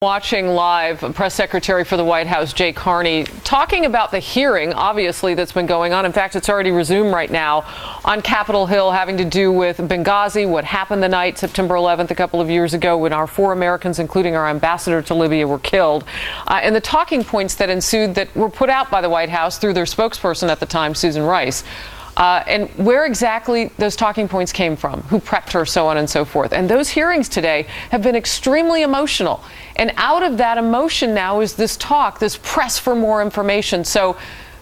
Watching live, Press Secretary for the White House, Jay Carney, talking about the hearing, obviously, that's been going on. In fact, it's already resumed right now on Capitol Hill, having to do with Benghazi, what happened the night, September 11th, a couple of years ago, when our 4 Americans, including our ambassador to Libya, were killed. And the talking points that ensued that were put out by the White House through their spokesperson at the time, Susan Rice. And where exactly those talking points came from, who prepped her, so on and so forth. And those hearings today have been extremely emotional. And out of that emotion now is this talk, this press for more information. So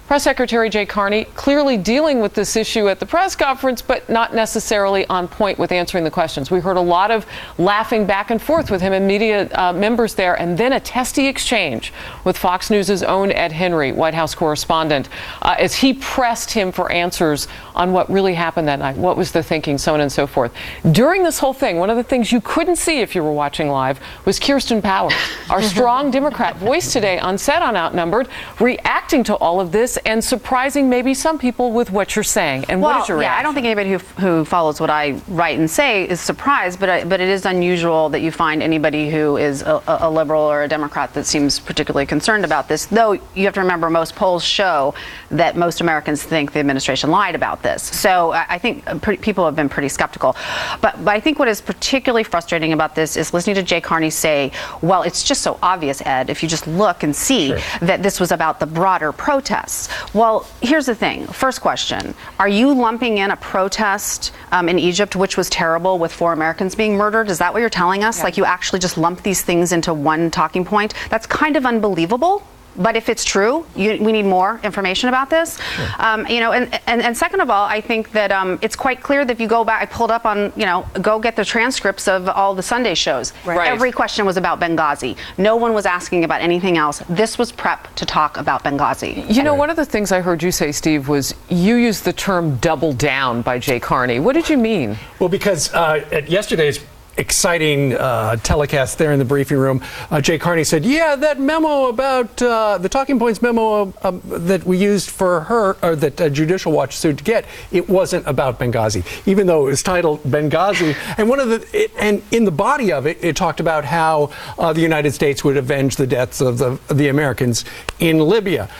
Press Secretary Jay Carney clearly dealing with this issue at the press conference, but not necessarily on point with answering the questions. We heard a lot of laughing back and forth with him and media members there, and then a testy exchange with Fox News' own Ed Henry, White House correspondent, as he pressed him for answers on what really happened that night, what was the thinking, so on and so forth. During this whole thing, one of the things you couldn't see if you were watching live was Kirsten Powers, our strong Democrat voice today on set on Outnumbered, reacting to all of this and surprising maybe some people with what you're saying. And what is your reaction? I don't think anybody who follows what I write and say is surprised, but it is unusual that you find anybody who is a liberal or a Democrat that seems particularly concerned about this, though you have to remember most polls show that most Americans think the administration lied about this. So I think people have been pretty skeptical. But I think what is particularly frustrating about this is listening to Jay Carney say, well, it's just so obvious, Ed, if you just look and see that this was about the broader protests. Well, here's the thing. First question, are you lumping in a protest in Egypt, which was terrible, with 4 Americans being murdered? Is that what you're telling us? Yeah. Like you actually just lump these things into one talking point? That's kind of unbelievable. But if it's true, we need more information about this. Sure. And second of all, I think that it's quite clear that if you go back, I pulled up on, go get the transcripts of all the Sunday shows. Right. Every question was about Benghazi. No one was asking about anything else. This was prep to talk about Benghazi. One of the things I heard you say, Steve, was you used the term double down by Jay Carney. What did you mean? Well, because at yesterday's exciting telecast there in the briefing room, Jay Carney said, yeah, that memo about the talking points memo that we used for her, or that Judicial Watch sued to get, it wasn't about Benghazi, even though it was titled Benghazi. And and in the body of it, it talked about how the United States would avenge the deaths of the Americans in Libya.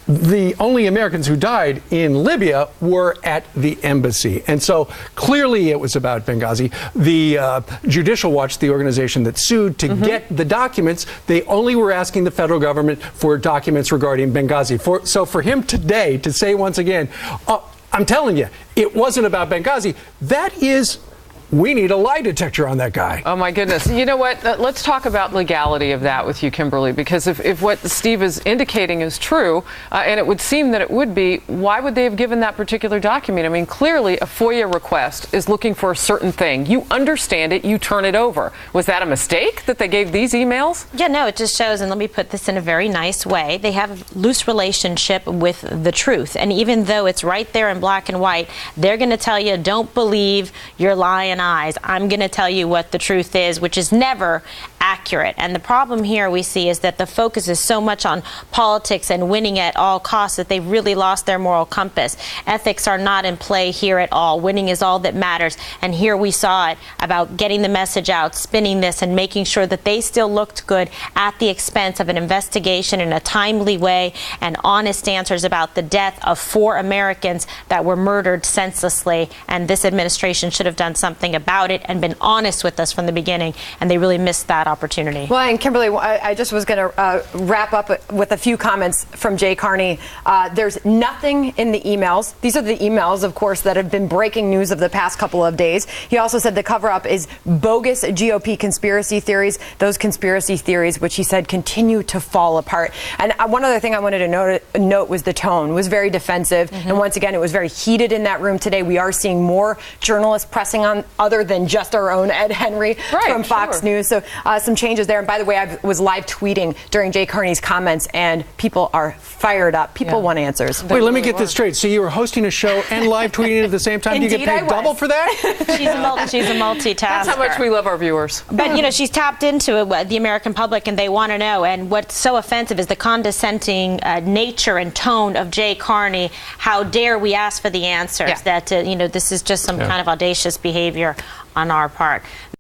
The only Americans who died in Libya were at the embassy. And so clearly it was about Benghazi. The Judicial Watch, the organization that sued to get the documents, they only were asking the federal government for documents regarding Benghazi. So for him today to say once again, I'm telling you, it wasn't about Benghazi, that is... We need a lie detector on that guy. Oh, my goodness. You know what? Let's talk about legality of that with you, Kimberly, because if what Steve is indicating is true, and it would seem that it would be, why would they have given that particular document? I mean, clearly a FOIA request is looking for a certain thing. You understand it, you turn it over. Was that a mistake that they gave these emails? Yeah, no, it just shows, and let me put this in a very nice way, they have a loose relationship with the truth. And even though it's right there in black and white, they're going to tell you, don't believe your lying eyes. I'm going to tell you what the truth is, which is never accurate. And the problem here we see is that the focus is so much on politics and winning at all costs that they've really lost their moral compass. Ethics are not in play here at all. Winning is all that matters. And here we saw it about getting the message out, spinning this, and making sure that they still looked good at the expense of an investigation in a timely way and honest answers about the death of 4 Americans that were murdered senselessly. And this administration should have done something about it and been honest with us from the beginning, and they really missed that opportunity. Well, and Kimberly, I just was going to wrap up with a few comments from Jay Carney. There's nothing in the emails. These are the emails, of course, that have been breaking news of the past couple of days. He also said the cover-up is bogus GOP conspiracy theories, those conspiracy theories which he said continue to fall apart. And one other thing I wanted to note was the tone. It was very defensive, and once again, it was very heated in that room today. We are seeing more journalists pressing on other than just our own Ed Henry from Fox News. So some changes there. And by the way, I was live tweeting during Jay Carney's comments, and people are fired up. People want answers. Wait, let me get this straight. So you were hosting a show and live tweeting at the same time? Indeed, do you get paid double for that? She's a multitasker. That's how much we love our viewers. But, she's tapped into it, the American public, and they want to know. And what's so offensive is the condescending nature and tone of Jay Carney. How dare we ask for the answers? That, this is just some kind of audacious behavior on our part.